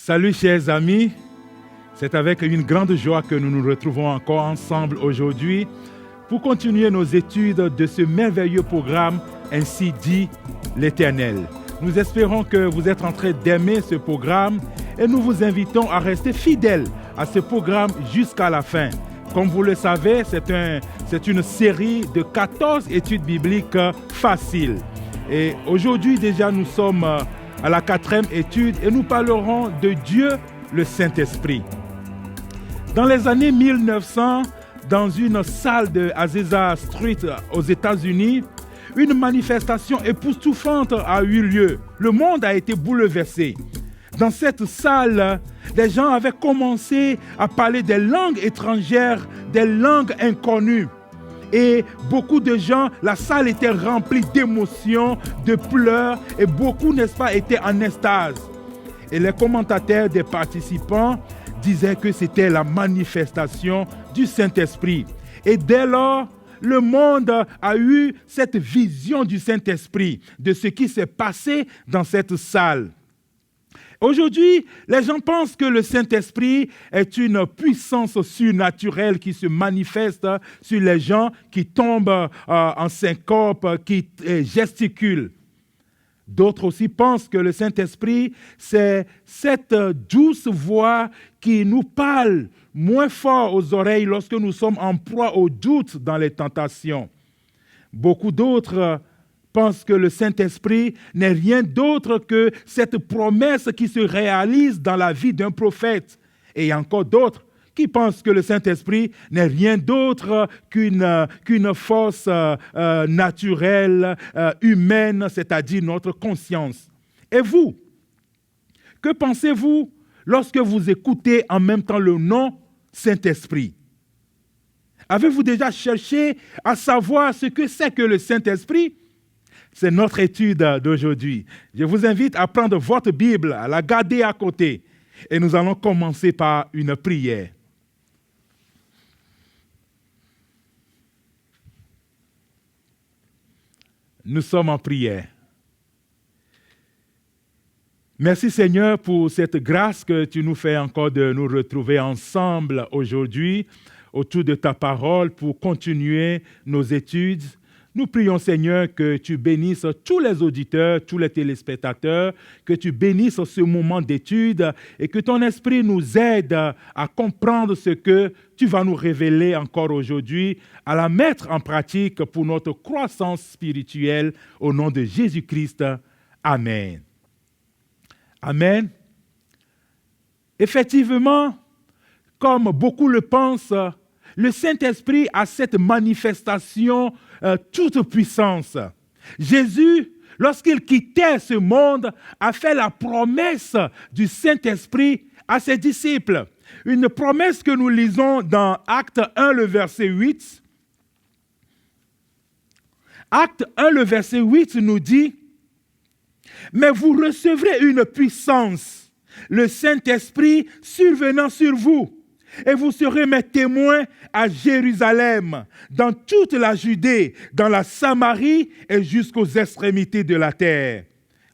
Salut chers amis, c'est avec une grande joie que nous nous retrouvons encore ensemble aujourd'hui pour continuer nos études de ce merveilleux programme Ainsi dit l'Éternel. Nous espérons que vous êtes en train d'aimer ce programme et nous vous invitons à rester fidèles à ce programme jusqu'à la fin. Comme vous le savez, c'est une série de 14 études bibliques faciles. Et aujourd'hui déjà nous sommes à la 4e étude et nous parlerons de Dieu, le Saint-Esprit. Dans les années 1900, dans une salle de Azusa Street aux États-Unis, une manifestation époustouflante a eu lieu. Le monde a été bouleversé. Dans cette salle, les gens avaient commencé à parler des langues étrangères, des langues inconnues. Et beaucoup de gens, la salle était remplie d'émotions, de pleurs, et beaucoup, n'est-ce pas, étaient en extase. Et les commentateurs des participants disaient que c'était la manifestation du Saint-Esprit. Et dès lors, le monde a eu cette vision du Saint-Esprit, de ce qui s'est passé dans cette salle. Aujourd'hui, les gens pensent que le Saint-Esprit est une puissance surnaturelle qui se manifeste sur les gens qui tombent en syncope, qui gesticulent. D'autres aussi pensent que le Saint-Esprit, c'est cette douce voix qui nous parle moins fort aux oreilles lorsque nous sommes en proie au doute dans les tentations. Beaucoup d'autres pensent que le Saint-Esprit n'est rien d'autre que cette promesse qui se réalise dans la vie d'un prophète. Et il y a encore d'autres qui pensent que le Saint-Esprit n'est rien d'autre qu'une force naturelle, humaine, c'est-à-dire notre conscience. Et vous, que pensez-vous lorsque vous écoutez en même temps le nom Saint-Esprit? Avez-vous déjà cherché à savoir ce que c'est que le Saint-Esprit? C'est notre étude d'aujourd'hui. Je vous invite à prendre votre Bible, à la garder à côté. Et nous allons commencer par une prière. Nous sommes en prière. Merci Seigneur pour cette grâce que tu nous fais encore de nous retrouver ensemble aujourd'hui autour de ta parole pour continuer nos études. Nous prions, Seigneur, que tu bénisses tous les auditeurs, tous les téléspectateurs, que tu bénisses ce moment d'étude et que ton esprit nous aide à comprendre ce que tu vas nous révéler encore aujourd'hui, à la mettre en pratique pour notre croissance spirituelle au nom de Jésus-Christ. Amen. Amen. Effectivement, comme beaucoup le pensent, le Saint-Esprit a cette manifestation toute puissance. Jésus, lorsqu'il quittait ce monde, a fait la promesse du Saint-Esprit à ses disciples. Une promesse que nous lisons dans Acte 1, le verset 8. Acte 1, le verset 8 nous dit « Mais vous recevrez une puissance, le Saint-Esprit survenant sur vous. Et vous serez mes témoins à Jérusalem, dans toute la Judée, dans la Samarie et jusqu'aux extrémités de la terre.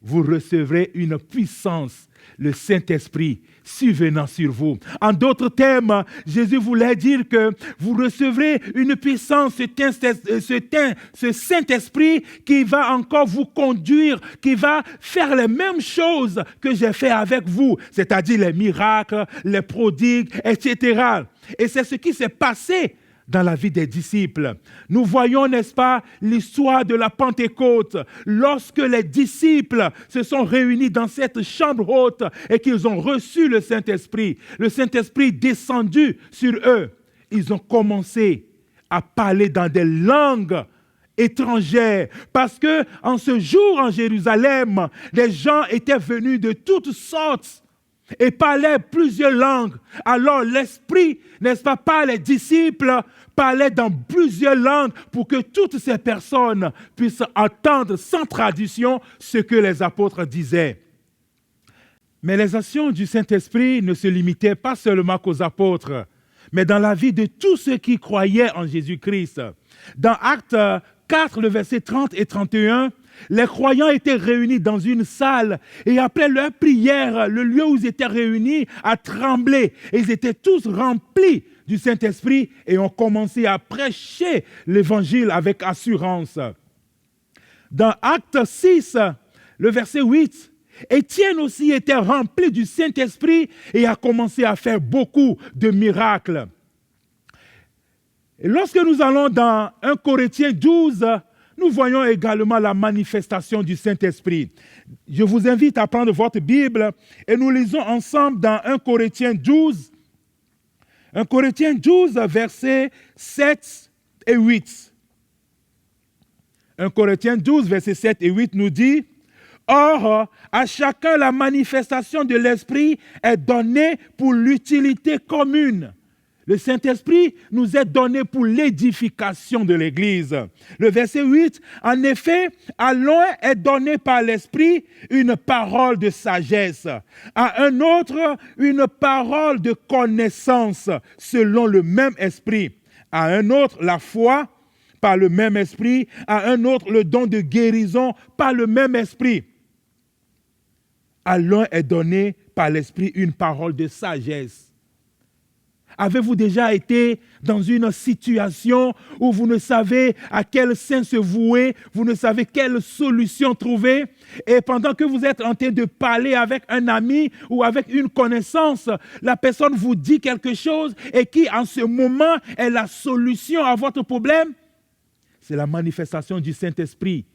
Vous recevrez une puissance, le Saint-Esprit, survenant sur vous. » En d'autres termes, Jésus voulait dire que vous recevrez une puissance, ce Saint-Esprit qui va encore vous conduire, qui va faire les mêmes choses que j'ai fait avec vous, c'est-à-dire les miracles, les prodigues, etc. Et c'est ce qui s'est passé dans la vie des disciples. Nous voyons, n'est-ce pas, l'histoire de la Pentecôte, lorsque les disciples se sont réunis dans cette chambre haute et qu'ils ont reçu le Saint-Esprit. Le Saint-Esprit descendu sur eux. Ils ont commencé à parler dans des langues étrangères, parce que en ce jour en Jérusalem, les gens étaient venus de toutes sortes et parlaient plusieurs langues. Alors l'Esprit, n'est-ce pas, par les disciples, parlait dans plusieurs langues pour que toutes ces personnes puissent entendre sans traduction ce que les apôtres disaient. Mais les actions du Saint-Esprit ne se limitaient pas seulement qu'aux apôtres, mais dans la vie de tous ceux qui croyaient en Jésus-Christ. Dans Actes 4, le verset 30 et 31, Les croyants étaient réunis dans une salle et après leur prière, le lieu où ils étaient réunis a tremblé. Et ils étaient tous remplis du Saint-Esprit et ont commencé à prêcher l'Évangile avec assurance. Dans Actes 6, le verset 8, Étienne aussi était rempli du Saint-Esprit et a commencé à faire beaucoup de miracles. Et lorsque nous allons dans 1 Corinthiens 12, nous voyons également la manifestation du Saint-Esprit. Je vous invite à prendre votre Bible et nous lisons ensemble dans 1 Corinthiens 12. 1 Corinthiens 12, versets 7 et 8. 1 Corinthiens 12, versets 7 et 8 nous dit « Or, à chacun la manifestation de l'Esprit est donnée pour l'utilité commune. » Le Saint-Esprit nous est donné pour l'édification de l'Église. Le verset 8, « En effet, à l'un est donné par l'Esprit une parole de sagesse, à un autre une parole de connaissance selon le même Esprit, à un autre la foi par le même Esprit, à un autre le don de guérison par le même Esprit. À l'un est donné par l'Esprit une parole de sagesse. » Avez-vous déjà été dans une situation où vous ne savez à quel saint se vouer, vous ne savez quelle solution trouver, et pendant que vous êtes en train de parler avec un ami ou avec une connaissance, la personne vous dit quelque chose et qui en ce moment est la solution à votre problème? C'est la manifestation du Saint-Esprit.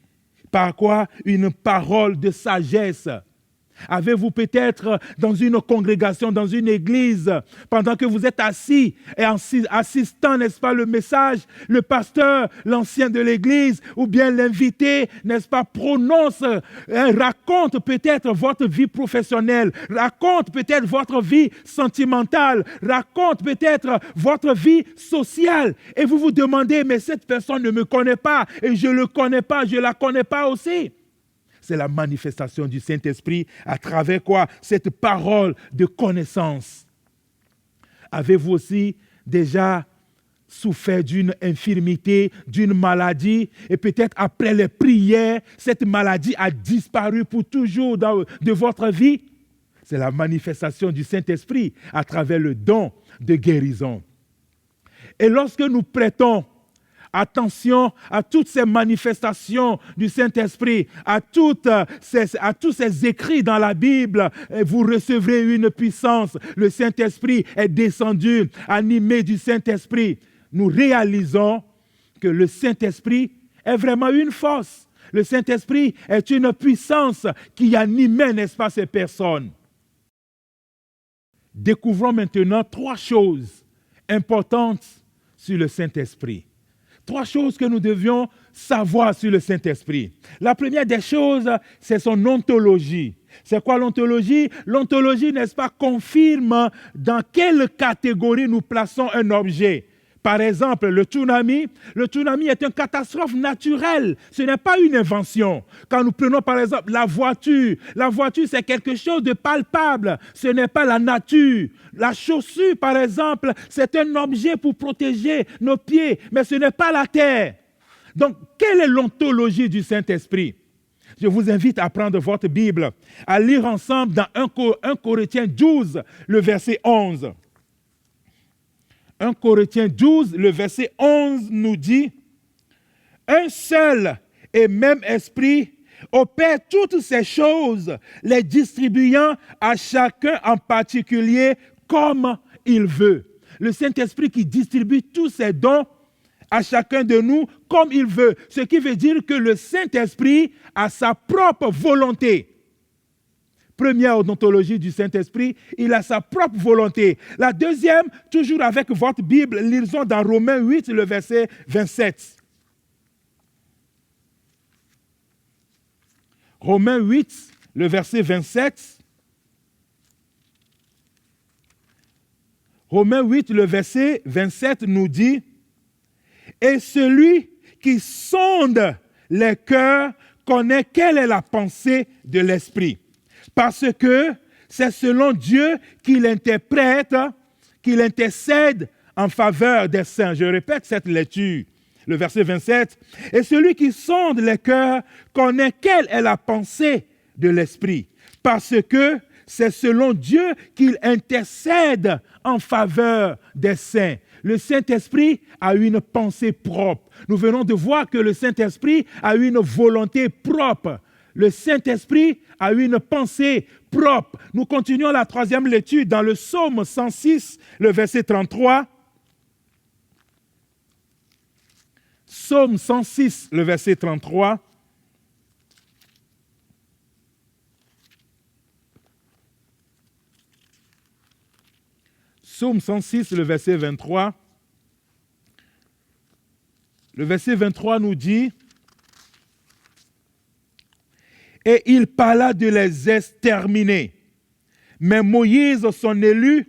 Par quoi? Une parole de sagesse. Avez-vous peut-être dans une congrégation, dans une église, pendant que vous êtes assis et assistant, n'est-ce pas, le message, le pasteur, l'ancien de l'église, ou bien l'invité, n'est-ce pas, prononce, raconte peut-être votre vie professionnelle, raconte peut-être votre vie sentimentale, raconte peut-être votre vie sociale, et vous vous demandez, mais cette personne ne me connaît pas, et je ne le connais pas, je ne la connais pas aussi. C'est la manifestation du Saint-Esprit à travers quoi? Cette parole de connaissance. Avez-vous aussi déjà souffert d'une infirmité, d'une maladie, et peut-être après les prières, cette maladie a disparu pour toujours de votre vie? C'est la manifestation du Saint-Esprit à travers le don de guérison. Et lorsque nous prêtons attention à toutes ces manifestations du Saint-Esprit, à tous ces écrits dans la Bible, vous recevrez une puissance. Le Saint-Esprit est descendu, animé du Saint-Esprit. Nous réalisons que le Saint-Esprit est vraiment une force. Le Saint-Esprit est une puissance qui animait, n'est-ce pas, ces personnes. Découvrons maintenant 3 choses importantes sur le Saint-Esprit. 3 choses que nous devions savoir sur le Saint-Esprit. La première des choses, c'est son ontologie. C'est quoi l'ontologie? L'ontologie, n'est-ce pas, confirme dans quelle catégorie nous plaçons un objet. Par exemple, le tsunami est une catastrophe naturelle. Ce n'est pas une invention. Quand nous prenons par exemple la voiture c'est quelque chose de palpable. Ce n'est pas la nature. La chaussure, par exemple, c'est un objet pour protéger nos pieds, mais ce n'est pas la terre. Donc, quelle est l'ontologie du Saint-Esprit? Je vous invite à prendre votre Bible, à lire ensemble dans 1 Corinthiens 12, le verset 11. 1 Corinthiens 12, le verset 11 nous dit « Un seul et même esprit opère toutes ces choses, les distribuant à chacun en particulier comme il veut. » Le Saint-Esprit qui distribue tous ses dons à chacun de nous comme il veut. Ce qui veut dire que le Saint-Esprit a sa propre volonté. Première ontologie du Saint-Esprit, il a sa propre volonté. La deuxième, toujours avec votre Bible, lisons dans Romains 8, le verset 27. Romains 8, le verset 27. Romains 8, le verset 27 nous dit « Et celui qui sonde les cœurs connaît quelle est la pensée de l'Esprit. Parce que c'est selon Dieu qu'il interprète, qu'il intercède en faveur des saints. » Je répète cette lecture. le verset 27. Et celui qui sonde les cœurs connaît quelle est la pensée de l'Esprit, parce que c'est selon Dieu qu'il intercède en faveur des saints. Le Saint-Esprit a une pensée propre. Nous venons de voir que le Saint-Esprit a une volonté propre. Le Saint-Esprit a une pensée propre. Nous continuons la troisième lecture dans le psaume 106, le verset 33. Psaume 106, le verset 33. Psaume 106, le verset 23. Le verset 23 nous dit « Et il parla de les exterminer. Mais Moïse, son élu,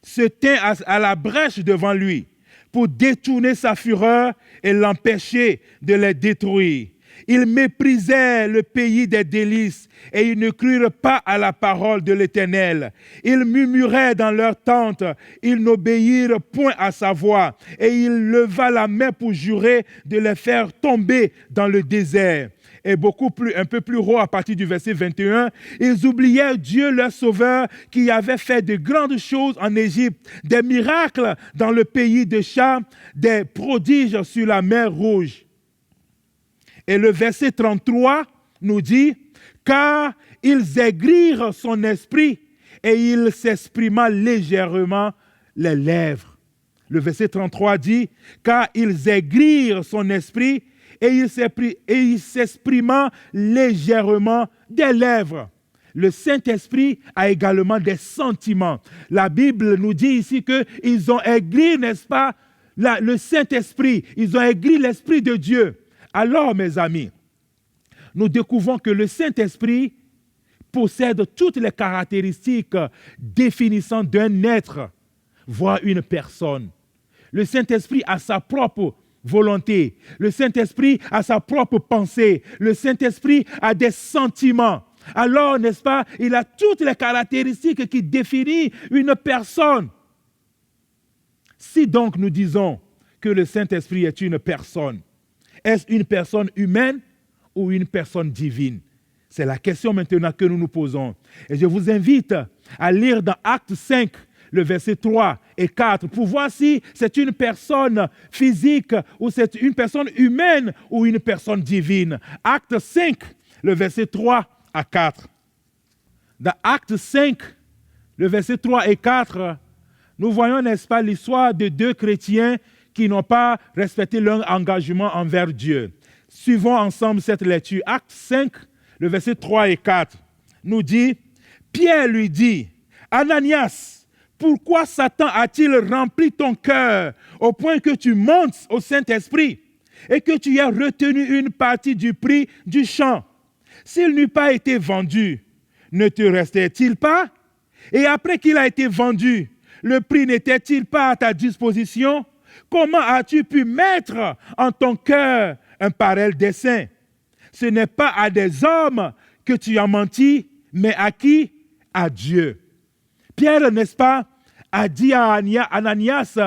se tint à la brèche devant lui pour détourner sa fureur et l'empêcher de les détruire. Ils méprisaient le pays des délices et ils ne crurent pas à la parole de l'Éternel. Ils murmuraient dans leur tente, ils n'obéirent point à sa voix et il leva la main pour jurer de les faire tomber dans le désert. Et un peu plus haut, à partir du verset 21, ils oublièrent Dieu leur sauveur qui avait fait de grandes choses en Égypte, des miracles dans le pays de Cham, des prodiges sur la mer Rouge. Et le verset 33 nous dit « Car ils aigrirent son esprit et il s'exprima légèrement les lèvres. » Le verset 33 dit « Car ils aigrirent son esprit et il s'exprima légèrement des lèvres. » Le Saint-Esprit a également des sentiments. La Bible nous dit ici qu'ils ont aigri, n'est-ce pas, le Saint-Esprit. Ils ont aigri l'Esprit de Dieu. Alors, mes amis, nous découvrons que le Saint-Esprit possède toutes les caractéristiques définissant d'un être, voire une personne. Le Saint-Esprit a sa propre volonté. Le Saint-Esprit a sa propre pensée. Le Saint-Esprit a des sentiments. Alors, n'est-ce pas, il a toutes les caractéristiques qui définissent une personne. Si donc nous disons que le Saint-Esprit est une personne, est-ce une personne humaine ou une personne divine? C'est la question maintenant que nous nous posons. Et je vous invite à lire dans Actes 5, le verset 3 et 4, pour voir si c'est une personne physique ou c'est une personne humaine ou une personne divine. Actes 5, le verset 3 à 4. Dans Actes 5, le verset 3 et 4, nous voyons, n'est-ce pas, l'histoire de deux chrétiens qui n'ont pas respecté leur engagement envers Dieu. Suivons ensemble cette lecture. Acte 5, le verset 3 et 4, nous dit, Pierre lui dit, Ananias, pourquoi Satan a-t-il rempli ton cœur au point que tu montes au Saint-Esprit et que tu aies retenu une partie du prix du champ? S'il n'eût pas été vendu, ne te restait-il pas? Et après qu'il a été vendu, le prix n'était-il pas à ta disposition? Comment as-tu pu mettre en ton cœur un pareil dessein? Ce n'est pas à des hommes que tu as menti, mais à qui? À Dieu. Pierre, n'est-ce pas, a dit à Ananias,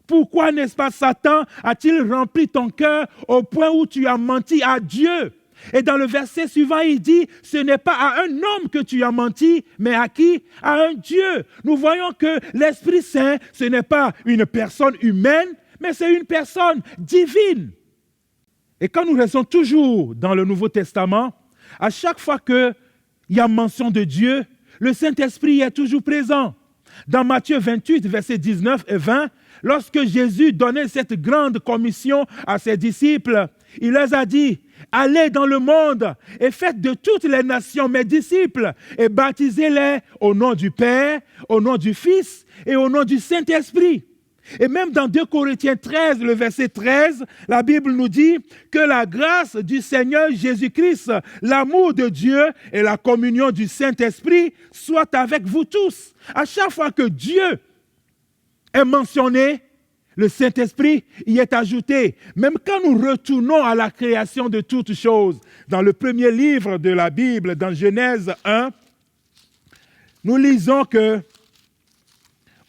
pourquoi, n'est-ce pas, Satan a-t-il rempli ton cœur au point où tu as menti à Dieu? Et dans le verset suivant, il dit, ce n'est pas à un homme que tu as menti, mais à qui? À un Dieu. Nous voyons que l'Esprit Saint, ce n'est pas une personne humaine, mais c'est une personne divine. Et quand nous restons toujours dans le Nouveau Testament, à chaque fois qu'il y a mention de Dieu, le Saint-Esprit est toujours présent. Dans Matthieu 28, versets 19 et 20, lorsque Jésus donnait cette grande commission à ses disciples, il leur a dit, allez dans le monde et faites de toutes les nations mes disciples et baptisez-les au nom du Père, au nom du Fils et au nom du Saint-Esprit. Et même dans 2 Corinthiens 13, le verset 13, la Bible nous dit que la grâce du Seigneur Jésus-Christ, l'amour de Dieu et la communion du Saint-Esprit soient avec vous tous. À chaque fois que Dieu est mentionné, le Saint-Esprit y est ajouté. Même quand nous retournons à la création de toutes choses, dans le premier livre de la Bible, dans Genèse 1, nous lisons que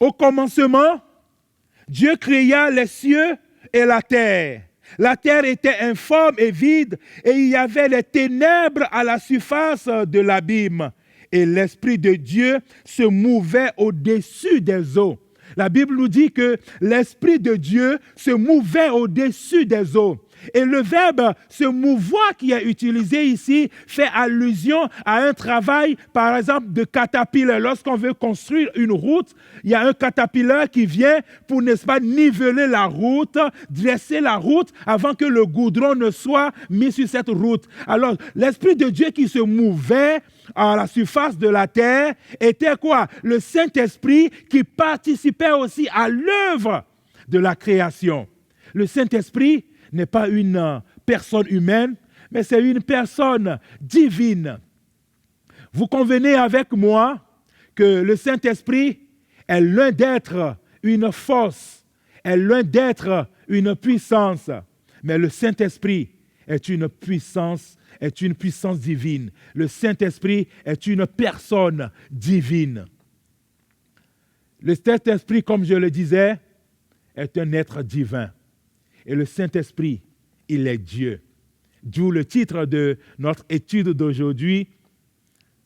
au commencement, Dieu créa les cieux et la terre. La terre était informe et vide, et il y avait les ténèbres à la surface de l'abîme. Et l'Esprit de Dieu se mouvait au-dessus des eaux. La Bible nous dit que l'Esprit de Dieu se mouvait au-dessus des eaux. Et le verbe se mouvoir qui est utilisé ici fait allusion à un travail, par exemple, de caterpillar. Lorsqu'on veut construire une route, il y a un caterpillar qui vient pour, n'est-ce pas, niveler la route, dresser la route avant que le goudron ne soit mis sur cette route. Alors, l'Esprit de Dieu qui se mouvait à la surface de la terre était quoi? Le Saint-Esprit qui participait aussi à l'œuvre de la création. Le Saint-Esprit n'est pas une personne humaine, mais c'est une personne divine. Vous convenez avec moi que le Saint-Esprit est loin d'être une force, est loin d'être une puissance, mais le Saint-Esprit est une puissance divine. Le Saint-Esprit est une personne divine. Le Saint-Esprit, comme je le disais, est un être divin. Et le Saint-Esprit, il est Dieu. D'où le titre de notre étude d'aujourd'hui,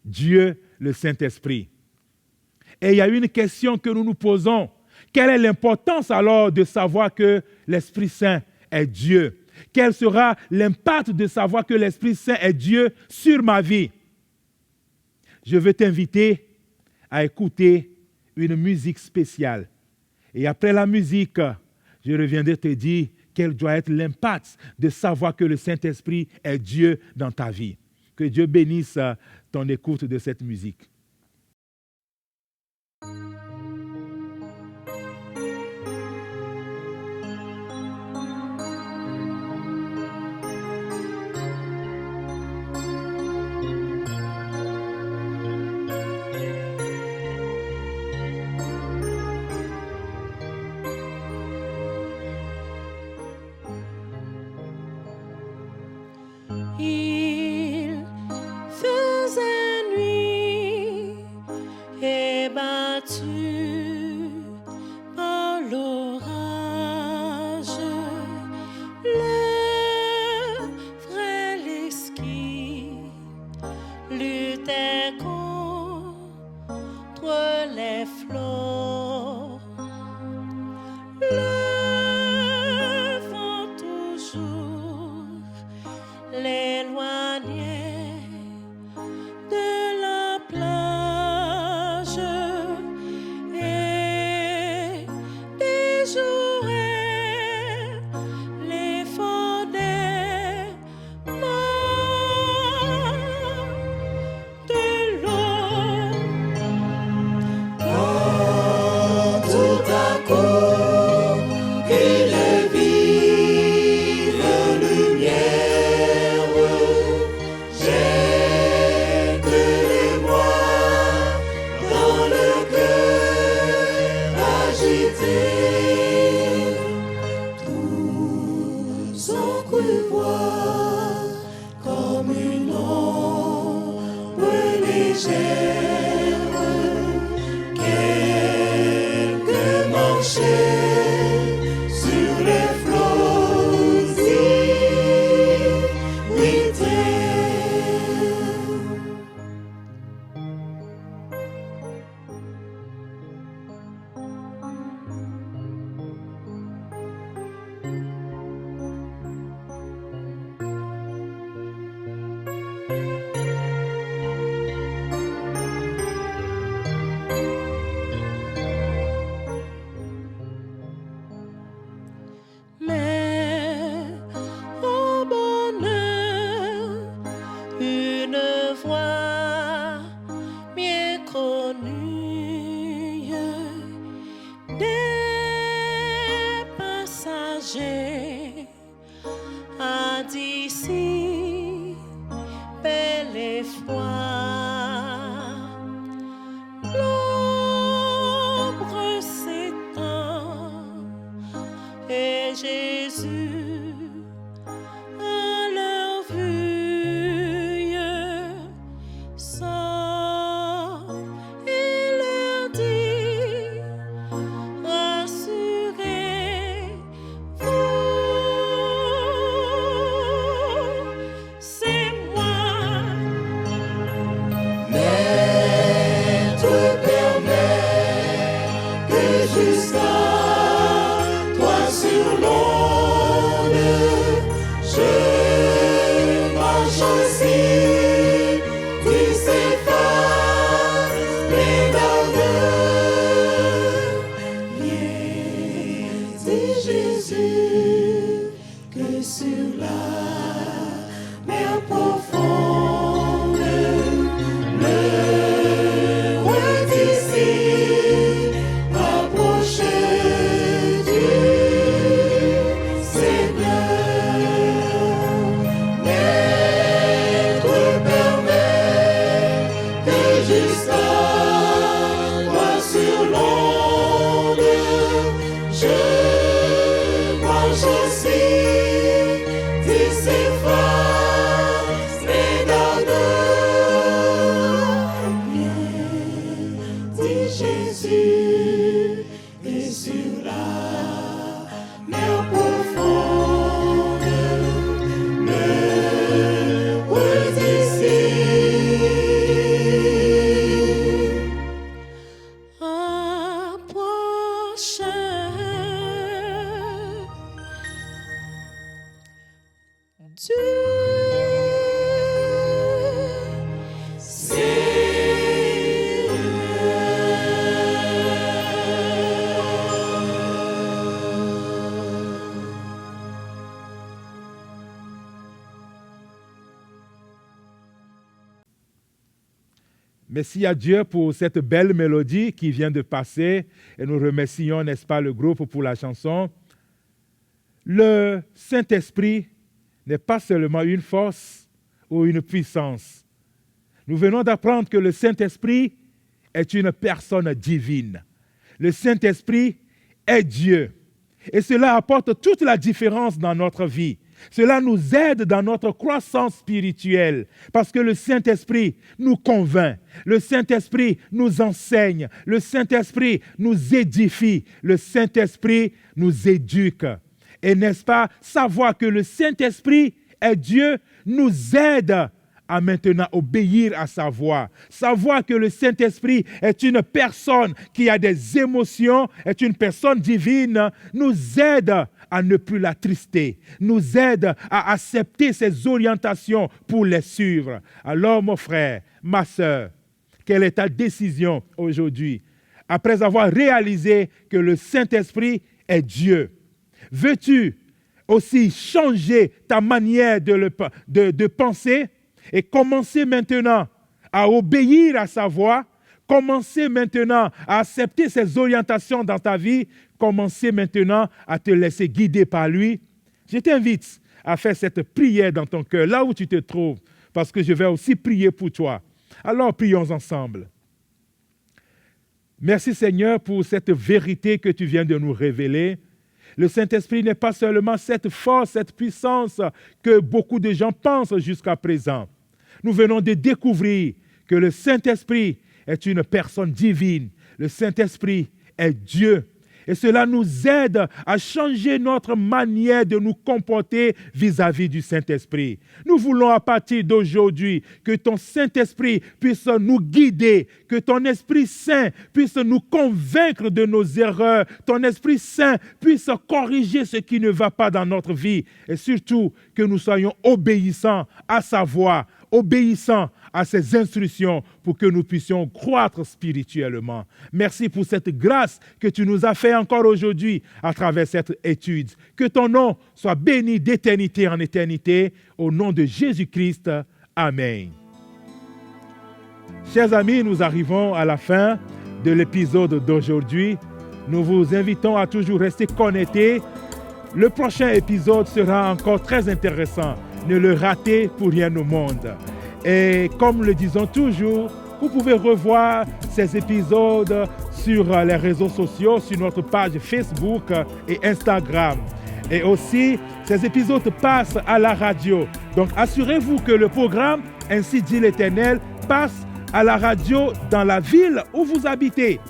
Dieu, le Saint-Esprit. Et il y a une question que nous nous posons. Quelle est l'importance alors de savoir que l'Esprit Saint est Dieu? Quel sera l'impact de savoir que l'Esprit Saint est Dieu sur ma vie? Je veux t'inviter à écouter une musique spéciale. Et après la musique, je reviendrai te dire quel doit être l'impact de savoir que le Saint-Esprit est Dieu dans ta vie. Que Dieu bénisse ton écoute de cette musique. Il faisait nuit et battu par l'orage. Le frêle esquisse luttait contre les flots. Le vent toujours l'éloignait de la plage et déjouait l'effort des mains de l'eau. Quand tout à coup il vit la lumière, j'ai de l'émoi dans le cœur agité. Tous ont cru voir comme une ombre légère quelques marchaient sur les flots irrités. Mais au bonheur, une voix bien connue des passagers a dit si bel et froid. L'ombre s'étend et Jésus à leur vue sort et leur dit: rassurez-vous, et sur la mer profonde, loin d'ici, approche du Seigneur. Maître, permet que jusqu'à toi sur l'onde, je marche aussi, dis s'efface mes dards. Viens, dit Jésus, et sur la mer profonde, loin d'ici, approche du Merci à Dieu pour cette belle mélodie qui vient de passer et nous remercions, n'est-ce pas, le groupe pour la chanson. Le Saint-Esprit n'est pas seulement une force ou une puissance. Nous venons d'apprendre que le Saint-Esprit est une personne divine. Le Saint-Esprit est Dieu. Et cela apporte toute la différence dans notre vie. Cela nous aide dans notre croissance spirituelle parce que le Saint-Esprit nous convainc, le Saint-Esprit nous enseigne, le Saint-Esprit nous édifie, le Saint-Esprit nous éduque. Et n'est-ce pas, savoir que le Saint-Esprit est Dieu nous aide à maintenant obéir à sa voix. Savoir que le Saint-Esprit est une personne qui a des émotions, est une personne divine, nous aide à ne plus l'attrister, nous aide à accepter ses orientations pour les suivre. Alors, mon frère, ma soeur, quelle est ta décision aujourd'hui? Après avoir réalisé que le Saint-Esprit est Dieu, veux-tu aussi changer ta manière de penser et commencer maintenant à obéir à sa voix, commencer maintenant à accepter ses orientations dans ta vie, commencer maintenant à te laisser guider par lui? Je t'invite à faire cette prière dans ton cœur, là où tu te trouves, parce que je vais aussi prier pour toi. Alors prions ensemble. Merci Seigneur pour cette vérité que tu viens de nous révéler. Le Saint-Esprit n'est pas seulement cette force, cette puissance que beaucoup de gens pensent jusqu'à présent. Nous venons de découvrir que le Saint-Esprit est une personne divine. Le Saint-Esprit est Dieu. Et cela nous aide à changer notre manière de nous comporter vis-à-vis du Saint-Esprit. Nous voulons à partir d'aujourd'hui que ton Saint-Esprit puisse nous guider, que ton Esprit Saint puisse nous convaincre de nos erreurs, ton Esprit Saint puisse corriger ce qui ne va pas dans notre vie et surtout que nous soyons obéissants à sa voix, obéissants à ses instructions pour que nous puissions croître spirituellement. Merci pour cette grâce que tu nous as fait encore aujourd'hui à travers cette étude. Que ton nom soit béni d'éternité en éternité. Au nom de Jésus-Christ. Amen. Chers amis, nous arrivons à la fin de l'épisode d'aujourd'hui. Nous vous invitons à toujours rester connectés. Le prochain épisode sera encore très intéressant. Ne le ratez pour rien au monde. Et comme le disons toujours, vous pouvez revoir ces épisodes sur les réseaux sociaux, sur notre page Facebook et Instagram. Et aussi, ces épisodes passent à la radio. Donc, assurez-vous que le programme « Ainsi dit l'Éternel » passe à la radio dans la ville où vous habitez.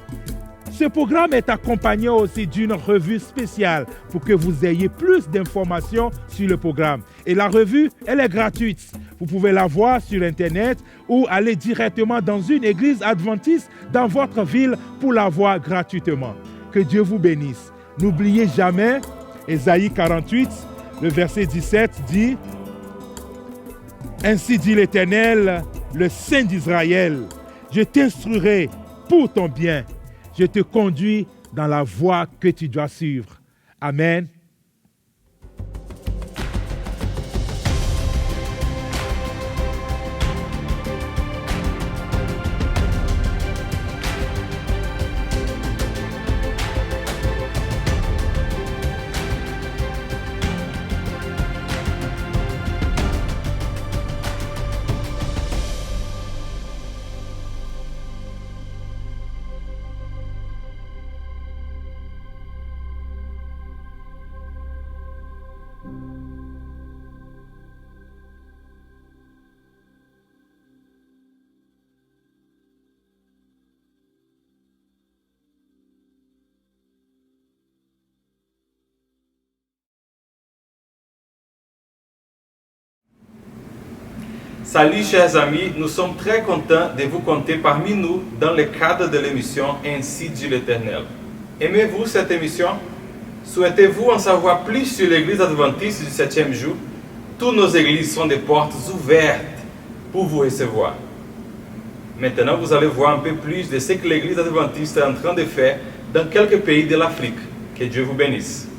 Ce programme est accompagné aussi d'une revue spéciale pour que vous ayez plus d'informations sur le programme. Et la revue, elle est gratuite. Vous pouvez la voir sur Internet ou aller directement dans une église adventiste dans votre ville pour la voir gratuitement. Que Dieu vous bénisse. N'oubliez jamais, Ésaïe 48, le verset 17 dit « Ainsi dit l'Éternel, le Saint d'Israël, je t'instruirai pour ton bien. Je te conduis dans la voie que tu dois suivre. » Amen. Salut chers amis, nous sommes très contents de vous compter parmi nous dans le cadre de l'émission Ainsi dit l'Éternel. Aimez-vous cette émission? Souhaitez-vous en savoir plus sur l'Église adventiste du 7e jour? Toutes nos églises sont des portes ouvertes pour vous recevoir. Maintenant, vous allez voir un peu plus de ce que l'Église adventiste est en train de faire dans quelques pays de l'Afrique. Que Dieu vous bénisse.